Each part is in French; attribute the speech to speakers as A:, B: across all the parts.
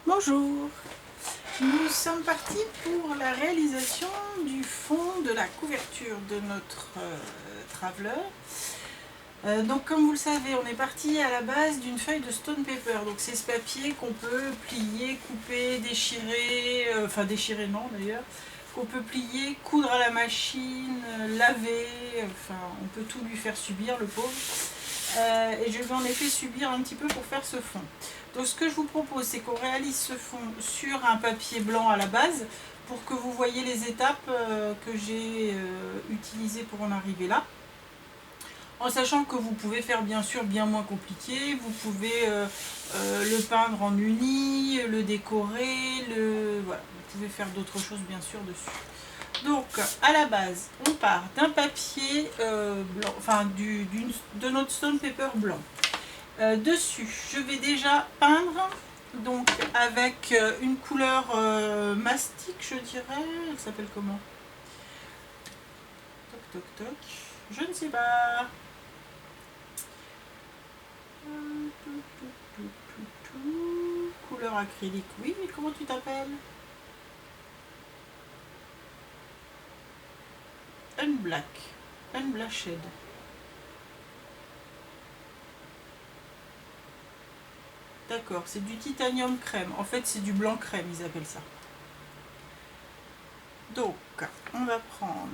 A: Bonjour, nous sommes partis pour la réalisation du fond de la couverture de notre traveler. Donc comme vous le savez, on est parti à la base d'une feuille de stone paper, donc c'est ce papier qu'on peut plier, couper, déchirer, enfin déchirer non d'ailleurs, qu'on peut plier, coudre à la machine, laver, enfin on peut tout lui faire subir le pauvre. Et je lui en ai fait subir un petit peu pour faire ce fond. Donc ce que je vous propose, c'est qu'on réalise ce fond sur un papier blanc à la base pour que vous voyez les étapes que j'ai utilisées pour en arriver là. En sachant que vous pouvez faire bien sûr bien moins compliqué, vous pouvez le peindre en uni, le décorer, voilà, vous pouvez faire d'autres choses bien sûr dessus. Donc à la base, on part d'un papier blanc, enfin de notre stone paper blanc. Dessus, je vais déjà peindre donc avec une couleur mastic, je dirais. Elle s'appelle comment? Toc toc toc. Je ne sais pas. Couleur acrylique, oui, mais comment tu t'appelles? Unblashed. D'accord, c'est du titanium crème. En fait, c'est du blanc crème, ils appellent ça. Donc, on va prendre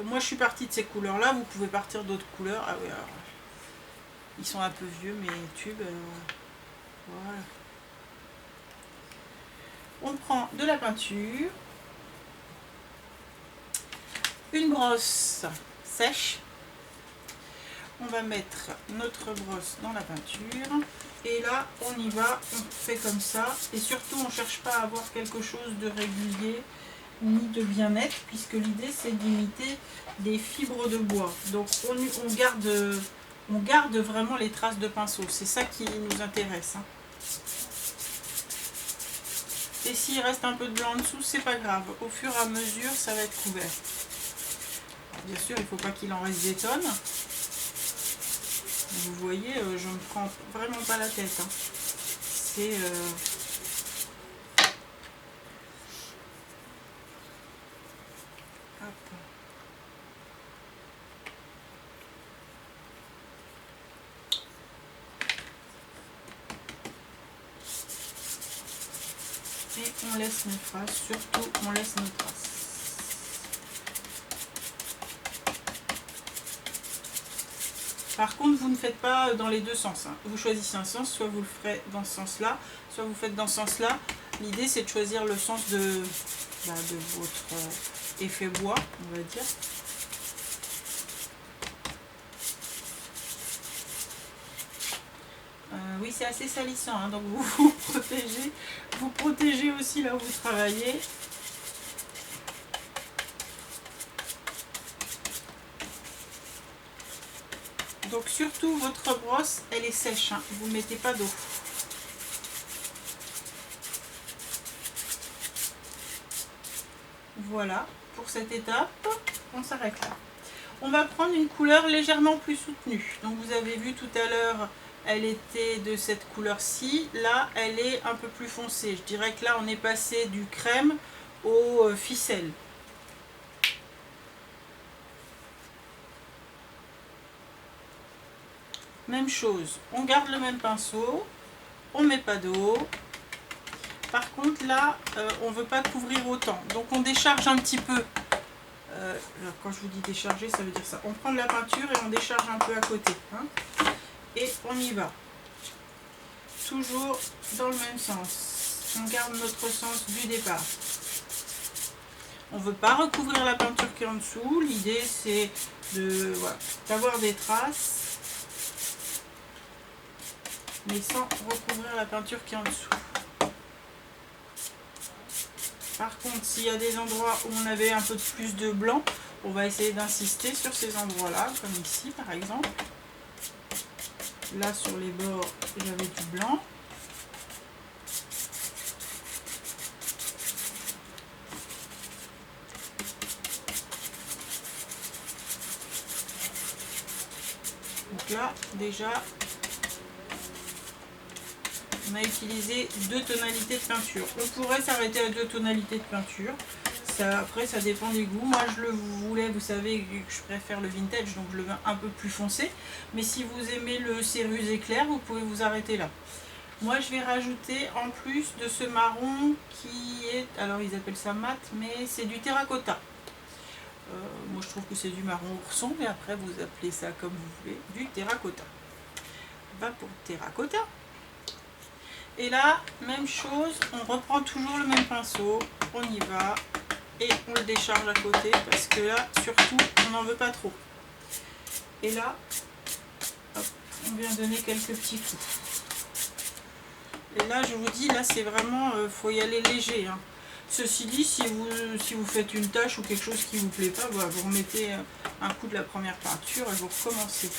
A: moi, je suis partie de ces couleurs-là. Vous pouvez partir d'autres couleurs. Ah oui, alors, ils sont un peu vieux, mes tubes. Voilà. On prend de la peinture, une brosse sèche. On va mettre notre brosse dans la peinture. Et là, on y va, on fait comme ça. Et surtout, on ne cherche pas à avoir quelque chose de régulier ni de bien net, puisque l'idée, c'est d'imiter des fibres de bois. Donc, on garde vraiment les traces de pinceau. C'est ça qui nous intéresse. Hein. Et s'il reste un peu de blanc en dessous, c'est pas grave. Au fur et à mesure, ça va être couvert. Alors, bien sûr, il ne faut pas qu'il en reste des tonnes. Vous voyez, je ne me prends vraiment pas la tête. Hein. C'est... Et on laisse nos traces, surtout on laisse nos traces. Par contre, vous ne faites pas dans les deux sens. Hein. Vous choisissez un sens, soit vous le ferez dans ce sens-là, soit vous faites dans ce sens-là. L'idée, c'est de choisir le sens de votre effet bois, on va dire. Oui, c'est assez salissant, hein, donc vous protégez aussi là où vous travaillez. Donc surtout votre brosse, elle est sèche, hein, vous ne mettez pas d'eau. Voilà, pour cette étape, on s'arrête là. On va prendre une couleur légèrement plus soutenue. Donc vous avez vu tout à l'heure, elle était de cette couleur-ci. Là, elle est un peu plus foncée. Je dirais que là, on est passé du crème au ficelle. Même chose, on garde le même pinceau, on ne met pas d'eau. Par contre, là, on ne veut pas couvrir autant. Donc on décharge un petit peu. Quand je vous dis décharger, ça veut dire ça. On prend de la peinture et on décharge un peu à côté. Hein, et on y va. Toujours dans le même sens. On garde notre sens du départ. On ne veut pas recouvrir la peinture qui est en dessous. L'idée, c'est d'avoir des traces, mais sans recouvrir la peinture qui est en dessous. Par contre, s'il y a des endroits où on avait un peu plus de blanc, on va essayer d'insister sur ces endroits-là, comme ici par exemple. Là, sur les bords, j'avais du blanc. Donc là, déjà, on a utilisé 2 tonalités de peinture. On pourrait s'arrêter à 2 tonalités de peinture. Ça, après, ça dépend des goûts. Moi, je le voulais, vous savez que je préfère le vintage, donc je le veux un peu plus foncé. Mais si vous aimez le céruse éclair, vous pouvez vous arrêter là. Moi, je vais rajouter en plus de ce marron qui est, alors ils appellent ça mat, mais c'est du terracotta. Moi, je trouve que c'est du marron ourson, mais après, vous appelez ça comme vous voulez, du terracotta. On va pour terracotta. Et là, même chose, on reprend toujours le même pinceau, on y va et on le décharge à côté parce que là, surtout, on n'en veut pas trop. Et là, hop, on vient donner quelques petits coups. Et là, je vous dis, là, c'est vraiment, faut y aller léger. Hein. Ceci dit, si vous faites une tâche ou quelque chose qui ne vous plaît pas, voilà, vous remettez un coup de la première peinture et vous recommencez.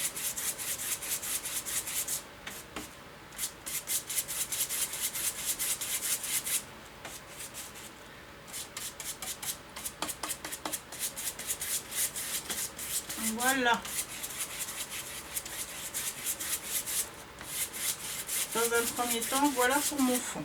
A: Voilà. Dans un premier temps, voilà pour mon fond.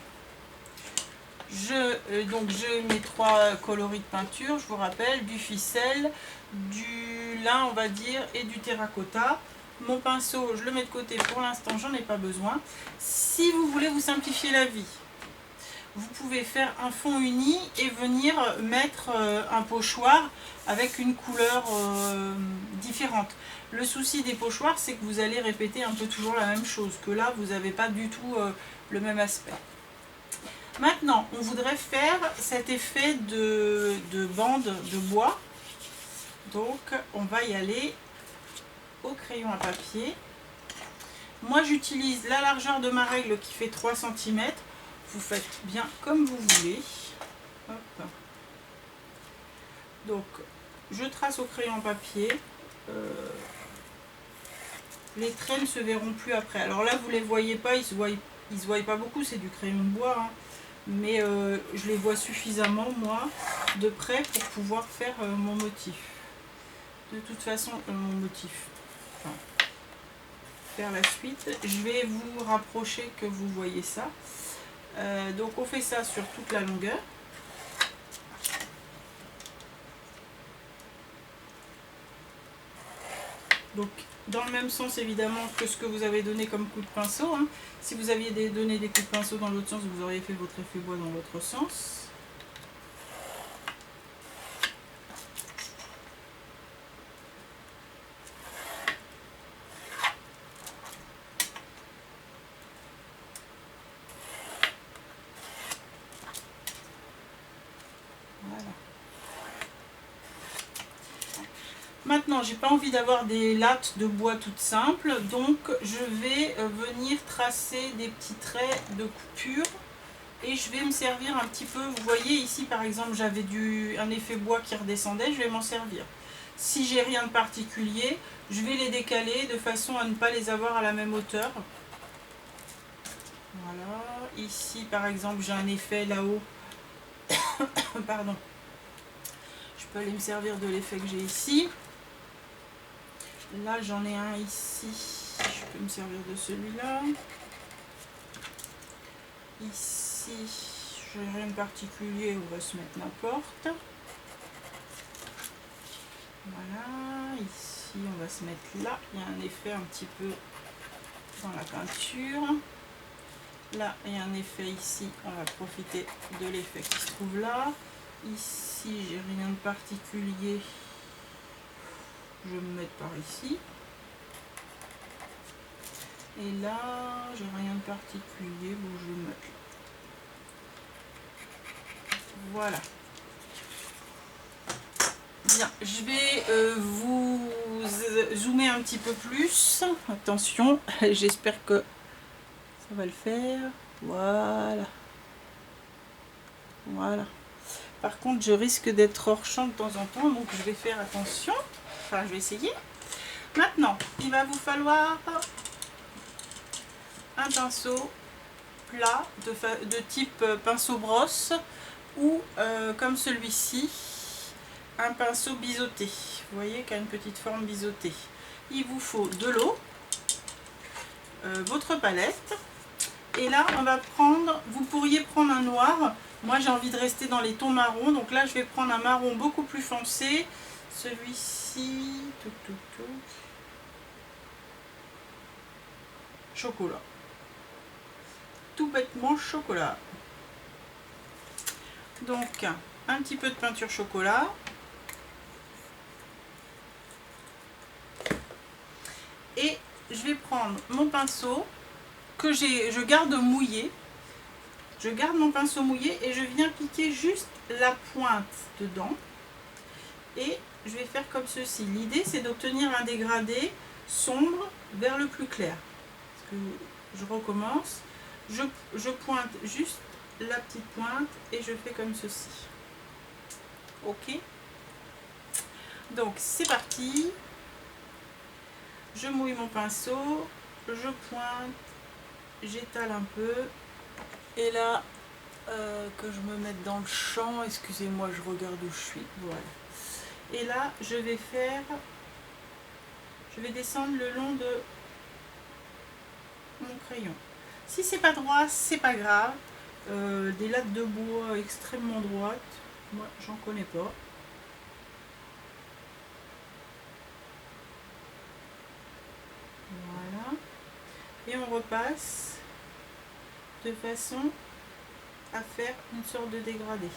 A: Donc j'ai mes 3 coloris de peinture, je vous rappelle, du ficelle, du lin on va dire et du terracotta. Mon pinceau, je le mets de côté pour l'instant, j'en ai pas besoin. Si vous voulez vous simplifier la vie, vous pouvez faire un fond uni et venir mettre un pochoir avec une couleur différente. Le souci des pochoirs, c'est que vous allez répéter un peu toujours la même chose, que là, vous n'avez pas du tout le même aspect. Maintenant, on voudrait faire cet effet de bande de bois. Donc, on va y aller au crayon à papier. Moi, j'utilise la largeur de ma règle qui fait 3 cm. Vous faites bien comme vous voulez. Hop. Donc, je trace au crayon à papier. Les traits ne se verront plus après. Alors là, vous ne les voyez pas, ils se voient pas beaucoup, c'est du crayon de bois. Hein. Mais je les vois suffisamment, moi, de près pour pouvoir faire mon motif. De toute façon, mon motif. Enfin, faire la suite. Je vais vous rapprocher que vous voyez ça. Donc on fait ça sur toute la longueur. Donc dans le même sens évidemment que ce que vous avez donné comme coup de pinceau. Hein. Si vous aviez donné des coups de pinceau dans l'autre sens, vous auriez fait votre effet bois dans l'autre sens. Maintenant, j'ai pas envie d'avoir des lattes de bois toutes simples, donc je vais venir tracer des petits traits de coupure et je vais me servir un petit peu. Vous voyez ici par exemple, j'avais un effet bois qui redescendait, je vais m'en servir. Si j'ai rien de particulier, je vais les décaler de façon à ne pas les avoir à la même hauteur. Voilà, ici par exemple, j'ai un effet là-haut. Pardon. Je peux aller me servir de l'effet que j'ai ici. Là, j'en ai un ici. Je peux me servir de celui-là. Ici, je n'ai rien de particulier. On va se mettre n'importe. Voilà. Ici, on va se mettre là. Il y a un effet un petit peu dans la peinture. Là, il y a un effet ici. On va profiter de l'effet qui se trouve là. Ici, j'ai rien de particulier. Je vais me mettre par ici. Et là, j'ai rien de particulier. Bon, je vais me mettre là. Voilà. Bien, je vais vous zoomer un petit peu plus. Attention, j'espère que ça va le faire. Voilà. Voilà. Par contre, je risque d'être hors champ de temps en temps, donc je vais faire attention. Enfin, je vais essayer. Maintenant, il va vous falloir un pinceau plat de type pinceau brosse ou comme celui-ci, un pinceau biseauté. Vous voyez qu'il a une petite forme biseautée. Il vous faut de l'eau. votre palette. Et là, on va prendre, vous pourriez prendre un noir. Moi, j'ai envie de rester dans les tons marrons. Donc là, je vais prendre un marron beaucoup plus foncé. Celui-ci, chocolat. Tout bêtement chocolat. Donc, un petit peu de peinture chocolat. Et je vais prendre mon pinceau que je garde mouillé. Je garde mon pinceau mouillé et je viens piquer juste la pointe dedans. Et je vais faire comme ceci. L'idée, c'est d'obtenir un dégradé sombre vers le plus clair. Parce que je recommence. Je pointe juste la petite pointe et je fais comme ceci. Ok. Donc, c'est parti. Je mouille mon pinceau. Je pointe. J'étale un peu. Et là, que je me mette dans le champ, excusez-moi, je regarde où je suis. Voilà. Et là, je vais descendre le long de mon crayon. Si c'est pas droit, c'est pas grave. Des lattes de bois extrêmement droites, moi j'en connais pas. Voilà. Et on repasse de façon à faire une sorte de dégradé.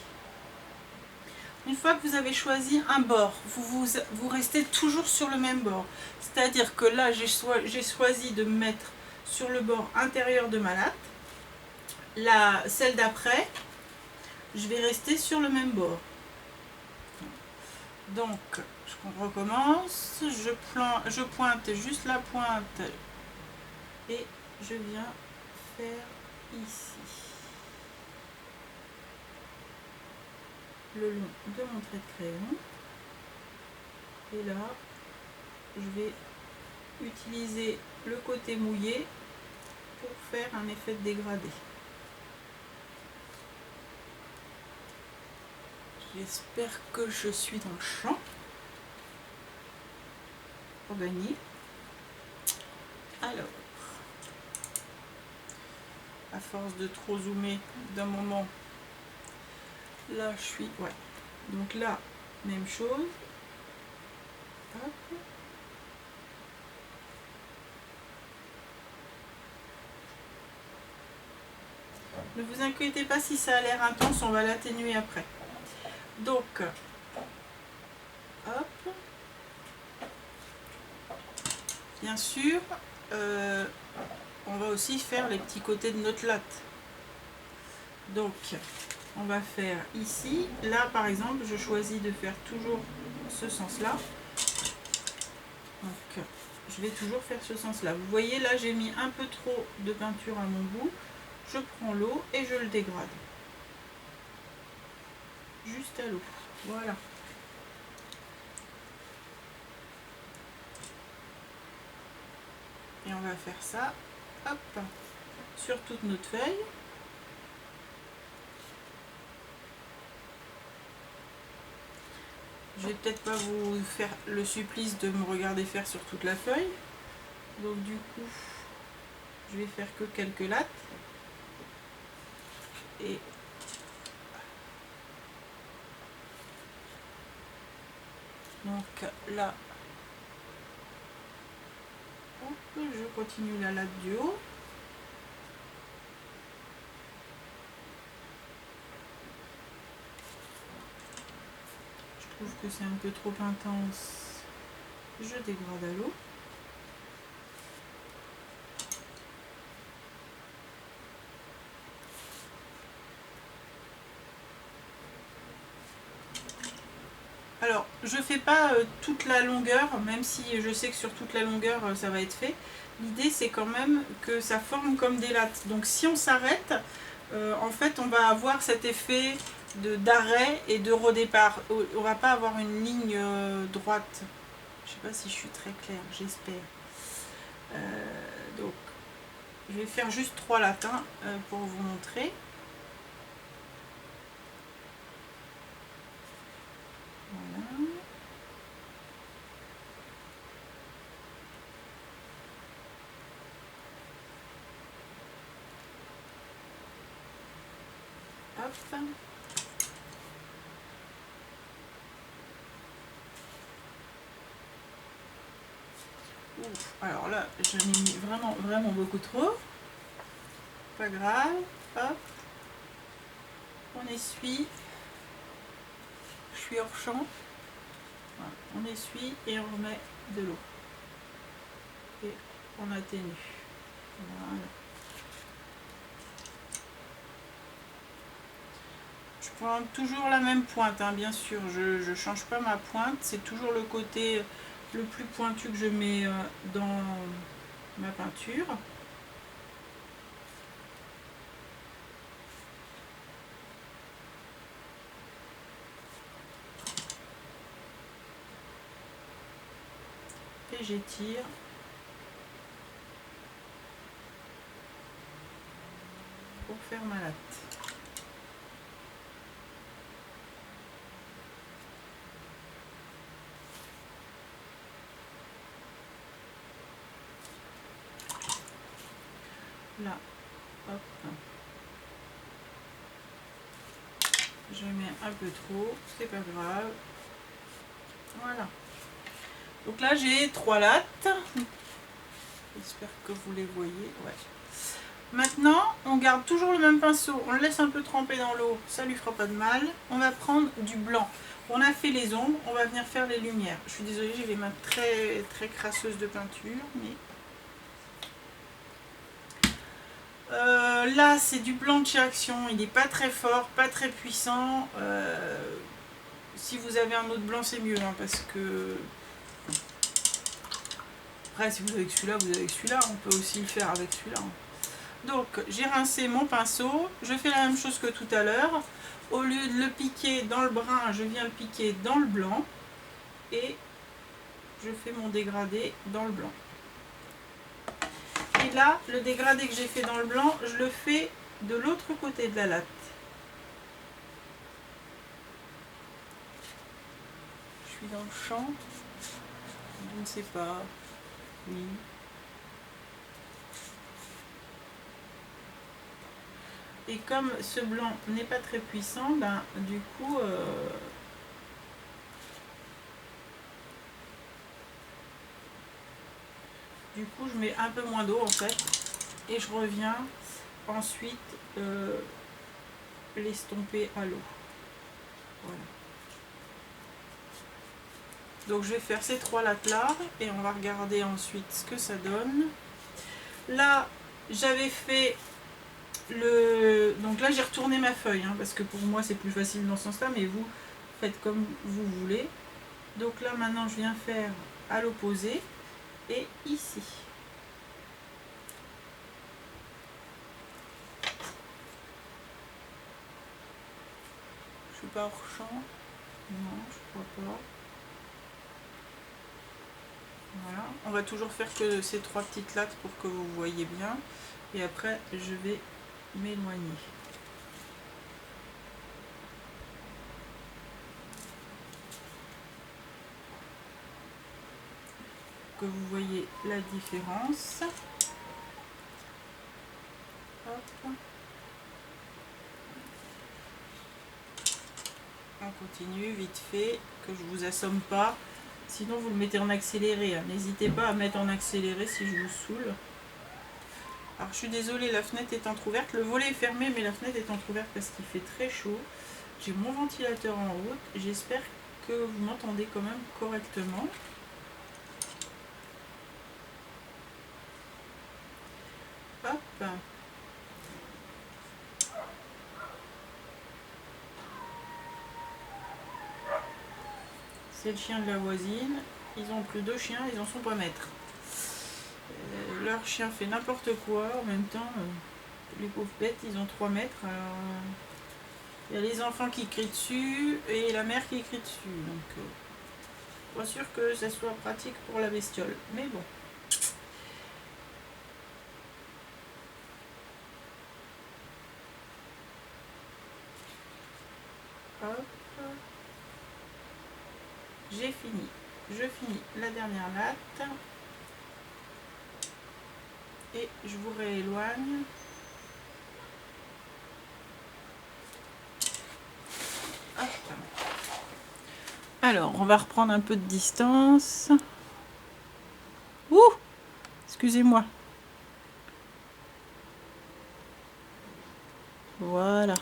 A: Une fois que vous avez choisi un bord, vous restez toujours sur le même bord. C'est-à-dire que là, j'ai choisi de me mettre sur le bord intérieur de ma latte. Celle d'après, je vais rester sur le même bord. Donc, je recommence. Je pointe juste la pointe et je viens faire ici. Le long de mon trait de crayon. Et là, je vais utiliser le côté mouillé pour faire un effet de dégradé. J'espère que je suis dans le champ pour gagner. Alors, à force de trop zoomer d'un moment, là je suis, ouais. Donc là, même chose. Hop. Ne vous inquiétez pas si ça a l'air intense, on va l'atténuer après. Donc, hop. Bien sûr, on va aussi faire les petits côtés de notre latte. Donc, on va faire ici. Là, par exemple, je choisis de faire toujours ce sens-là. Donc, je vais toujours faire ce sens-là. Vous voyez, là, j'ai mis un peu trop de peinture à mon bout. Je prends l'eau et je le dégrade. Juste à l'eau. Voilà. Et on va faire ça, hop, sur toute notre feuille. Je vais peut-être pas vous faire le supplice de me regarder faire sur toute la feuille. Donc du coup, je vais faire que quelques lattes. Et donc là, hop, je continue la latte du haut. Je trouve que c'est un peu trop intense. Je dégrade à l'eau. Alors, je fais pas toute la longueur, même si je sais que sur toute la longueur ça va être fait. L'idée c'est quand même que ça forme comme des lattes. Donc si on s'arrête, en fait on va avoir cet effet d'arrêt et de redépart. On va pas avoir une ligne droite. Je sais pas si je suis très claire, j'espère. Donc je vais faire juste 3 lattes pour vous montrer. Voilà. Ouf, alors là, j'en ai mis vraiment beaucoup trop. Pas grave. Hop. On essuie. Je suis hors champ. Voilà. On essuie et on remet de l'eau. Et on atténue. Voilà. Je prends toujours la même pointe, hein, bien sûr. Je ne change pas ma pointe. C'est toujours le côté le plus pointu que je mets dans ma peinture. Et j'étire. Pour faire ma latte. Là, hop, je mets un peu trop, c'est pas grave. Voilà. Donc là j'ai 3 lattes. J'espère que vous les voyez. Ouais. Maintenant, on garde toujours le même pinceau. On le laisse un peu tremper dans l'eau, ça lui fera pas de mal. On va prendre du blanc. On a fait les ombres, on va venir faire les lumières. Je suis désolée, j'ai les mains très crasseuses de peinture, mais là c'est du blanc de chez Action, il n'est pas très fort, pas très puissant. Si vous avez un autre blanc c'est mieux, hein, parce que après si vous avez que celui-là, vous avez que celui-là, on peut aussi le faire avec celui-là. Donc j'ai rincé mon pinceau, je fais la même chose que tout à l'heure. Au lieu de le piquer dans le brun, je viens le piquer dans le blanc et je fais mon dégradé dans le blanc. Et là, le dégradé que j'ai fait dans le blanc, je le fais de l'autre côté de la latte. Je suis dans le champ. Je ne sais pas. Oui. Et comme ce blanc n'est pas très puissant, ben, du coup, je mets un peu moins d'eau en fait. Et je reviens ensuite l'estomper à l'eau. Voilà. Donc je vais faire ces 3 lattes là et on va regarder ensuite ce que ça donne. Là, j'avais fait donc là j'ai retourné ma feuille, hein, parce que pour moi c'est plus facile dans ce sens là, mais vous faites comme vous voulez. Donc là maintenant je viens faire à l'opposé et ici. Je suis pas hors champ, non je crois pas. Voilà, on va toujours faire que ces 3 petites lattes pour que vous voyez bien, et après je vais m'éloigner. Que vous voyez la différence. Hop. On continue vite fait, que je vous assomme pas, sinon vous le mettez en accéléré, hein. N'hésitez pas à mettre en accéléré si je vous saoule. Alors je suis désolée, la fenêtre est entrouverte, le volet est fermé mais la fenêtre est entrouverte parce qu'il fait très chaud. J'ai mon ventilateur en route, j'espère que vous m'entendez quand même correctement. Hop. C'est le chien de la voisine, ils ont pris 2 chiens, ils en sont pas maîtres. Leur chien fait n'importe quoi, en même temps, les pauvres bêtes, ils ont 3 mètres. Alors, il y a les enfants qui crient dessus et la mère qui crie dessus. Donc, pas sûr que ça soit pratique pour la bestiole. Mais bon. Hop. J'ai fini. Je finis la dernière latte. Et je vous rééloigne. Alors, on va reprendre un peu de distance. Ouh! Excusez-moi. Voilà.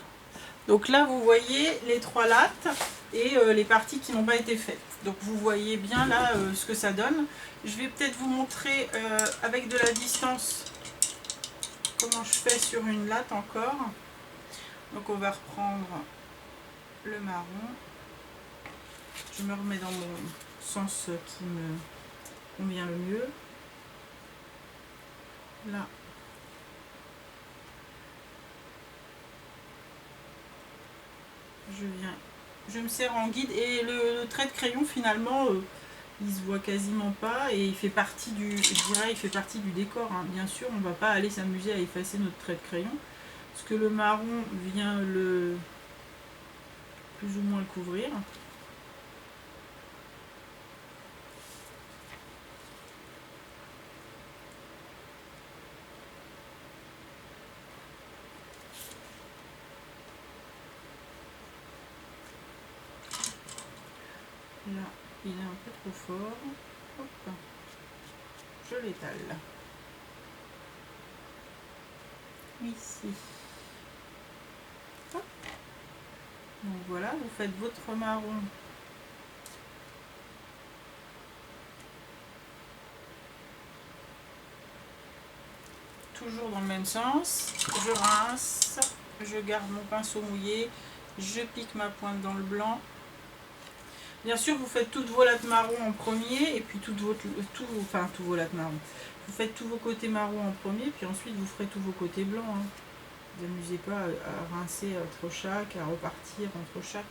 A: Donc là, vous voyez les 3 lattes et les parties qui n'ont pas été faites. Donc vous voyez bien là ce que ça donne. Je vais peut-être vous montrer avec de la distance comment je fais sur une latte encore. Donc on va reprendre le marron. Je me remets dans mon sens qui me convient le mieux. Là. Je me sers en guide et le trait de crayon finalement il se voit quasiment pas et il fait partie du, je dirais, il fait partie du décor, hein. Bien sûr, on va pas aller s'amuser à effacer notre trait de crayon parce que le marron vient le plus ou moins le couvrir. Là, il est un peu trop fort. Hop. Je l'étale. Ici. Hop. Donc voilà, vous faites votre marron. Toujours dans le même sens. Je rince. Je garde mon pinceau mouillé. Je pique ma pointe dans le blanc. Bien sûr, vous faites toutes vos lattes marron en premier et puis tous vos lattes marron. Vous faites tous vos côtés marron en premier, puis ensuite vous ferez tous vos côtés blancs. Hein. Vous n'amusez pas à rincer entre chaque, à repartir entre chaque.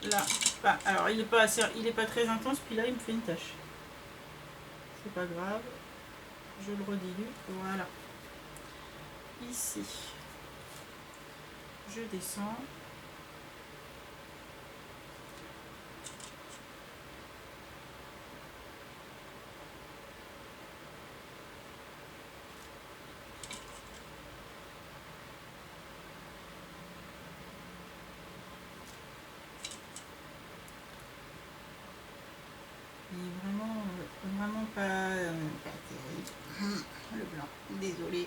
A: Là, alors il est pas très intense, puis là il me fait une tache. C'est pas grave. Je le redilue, voilà. Ici, je descends. Il est vraiment pas terrible. Le blanc, désolé.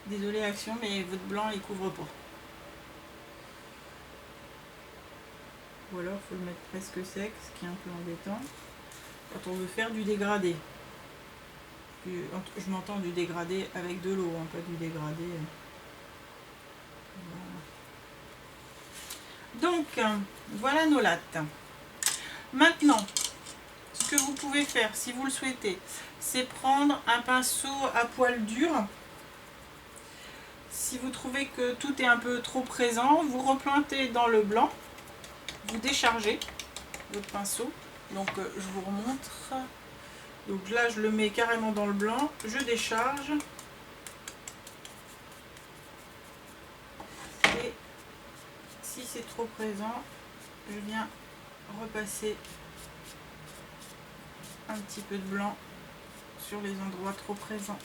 A: Désolé Action, mais votre blanc il couvre pas. Ou alors il faut le mettre presque sec, ce qui est un peu embêtant. Quand on veut faire du dégradé. Je m'entends du dégradé avec de l'eau, hein, pas du dégradé. Voilà. Donc, voilà nos lattes. Maintenant, ce que vous pouvez faire, si vous le souhaitez, c'est prendre un pinceau à poil dur. Si vous trouvez que tout est un peu trop présent, vous replantez dans le blanc, vous déchargez votre pinceau. Donc je vous remontre. Donc là je le mets carrément dans le blanc, je décharge. Et si c'est trop présent, je viens repasser un petit peu de blanc sur les endroits trop présents.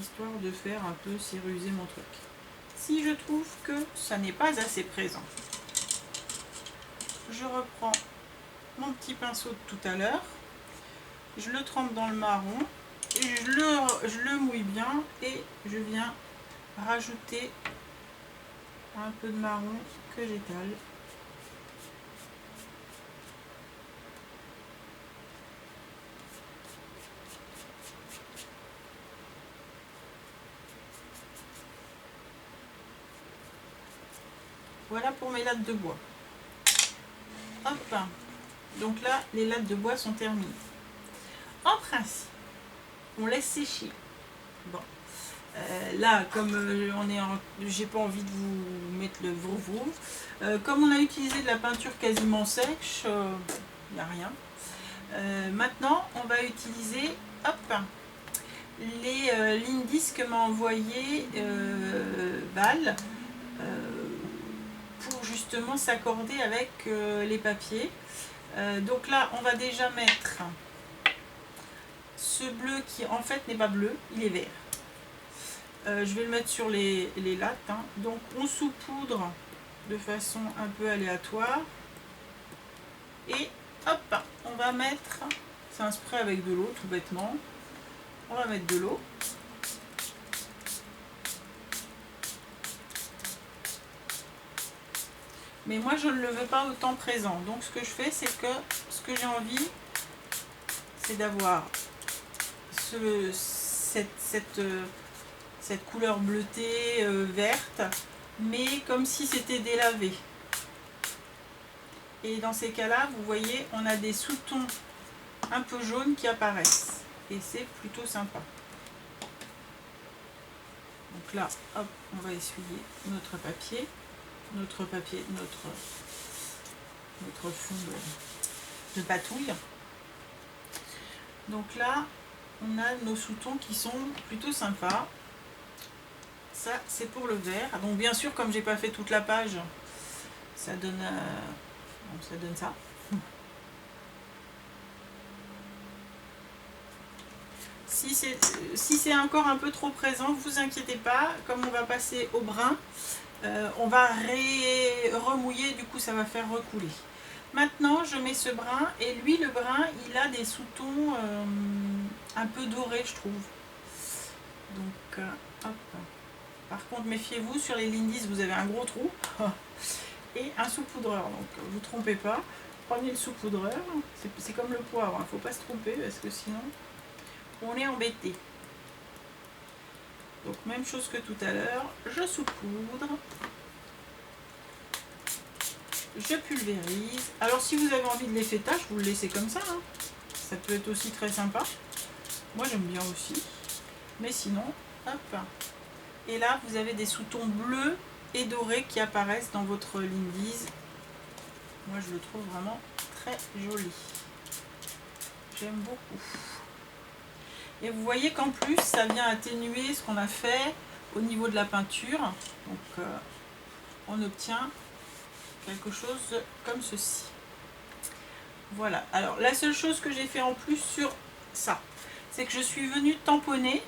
A: Histoire de faire un peu ciruser mon truc. Si je trouve que ça n'est pas assez présent, je reprends mon petit pinceau de tout à l'heure, je le trempe dans le marron, et je le mouille bien et je viens rajouter un peu de marron que j'étale. Voilà pour mes lattes de bois. Hop. Donc là, les lattes de bois sont terminées. En principe, on laisse sécher. Bon. Là, comme j'ai pas envie de vous mettre le vrouvrouf, comme on a utilisé de la peinture quasiment sèche, il n'y a rien. Maintenant, on va utiliser, hop, les lignes 10 que m'a envoyé Val pour justement justement s'accorder avec les papiers. Donc là, on va déjà mettre ce bleu qui en fait n'est pas bleu, il est vert. Je vais le mettre sur les lattes. Hein. Donc on saupoudre de façon un peu aléatoire. Et hop, on va mettre, c'est un spray avec de l'eau tout bêtement. On va mettre de l'eau. Mais moi je ne le veux pas autant présent. Donc ce que je fais, c'est que ce que j'ai envie, c'est d'avoir cette couleur bleutée verte, mais comme si c'était délavé. Et dans ces cas-là, vous voyez, on a des sous-tons un peu jaunes qui apparaissent. Et c'est plutôt sympa. Donc là, hop, on va essuyer notre papier, notre fond de patouille. Donc là, on a nos sous-tons qui sont plutôt sympas. Ça, c'est pour le vert. Donc bien sûr, comme j'ai pas fait toute la page, ça donne ça. Si c'est encore un peu trop présent, vous inquiétez pas. Comme on va passer au brun, on va remouiller, du coup ça va faire recouler. Maintenant, je mets ce brun, et lui, le brun, il a des sous-tons un peu dorés, je trouve. Donc, hop. Par contre, méfiez-vous, sur les Lindy's, vous avez un gros trou et un saupoudreur. Donc, vous ne trompez pas. Prenez le saupoudreur. C'est comme le poivre, il ne faut pas se tromper parce que sinon, on est embêté. Donc, même chose que tout à l'heure, je saupoudre. Je pulvérise. Alors, si vous avez envie de l'effet tache, vous le laissez comme ça. Hein. Ça peut être aussi très sympa. Moi, j'aime bien aussi. Mais sinon, hop. Et là, vous avez des sous-tons bleus et dorés qui apparaissent dans votre Lindy's. Moi, je le trouve vraiment très joli. J'aime beaucoup. Et vous voyez qu'en plus, ça vient atténuer ce qu'on a fait au niveau de la peinture. Donc, on obtient quelque chose comme ceci. Voilà. Alors, la seule chose que j'ai fait en plus sur ça, c'est que je suis venue tamponner.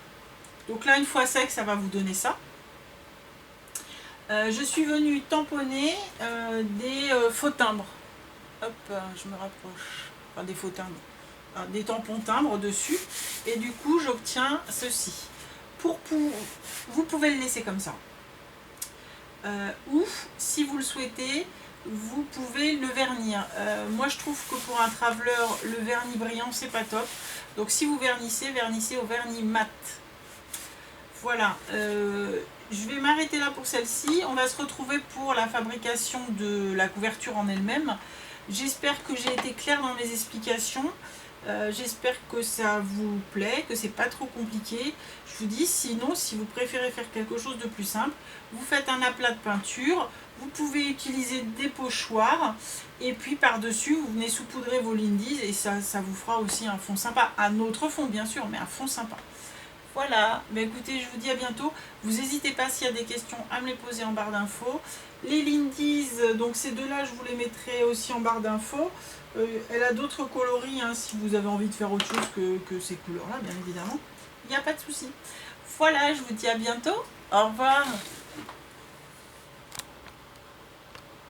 A: Donc là, une fois sec, ça va vous donner ça. Je suis venue tamponner des faux timbres. Hop, je me rapproche. Enfin, des faux timbres. Des tampons timbres dessus. Et du coup, j'obtiens ceci. Vous pouvez le laisser comme ça. Ou, si vous le souhaitez, vous pouvez le vernir. Moi, je trouve que pour un traveler, le vernis brillant, c'est pas top. Donc, si vous vernissez, vernissez au vernis mat. Voilà, je vais m'arrêter là pour celle-ci. On va se retrouver pour la fabrication de la couverture en elle-même. J'espère que j'ai été claire dans mes explications. J'espère que ça vous plaît, que c'est pas trop compliqué. Je vous dis, sinon, si vous préférez faire quelque chose de plus simple, vous faites un aplat de peinture. Vous pouvez utiliser des pochoirs. Et puis par-dessus, vous venez saupoudrer vos Lindy's et ça vous fera aussi un fond sympa. Un autre fond, bien sûr, mais un fond sympa. Voilà, bah écoutez, je vous dis à bientôt. Vous n'hésitez pas s'il y a des questions à me les poser en barre d'infos. Les Lindy's, donc ces deux-là, je vous les mettrai aussi en barre d'infos. Elle a d'autres coloris, hein, si vous avez envie de faire autre chose que ces couleurs-là, bien évidemment. Il n'y a pas de souci. Voilà, je vous dis à bientôt. Au revoir.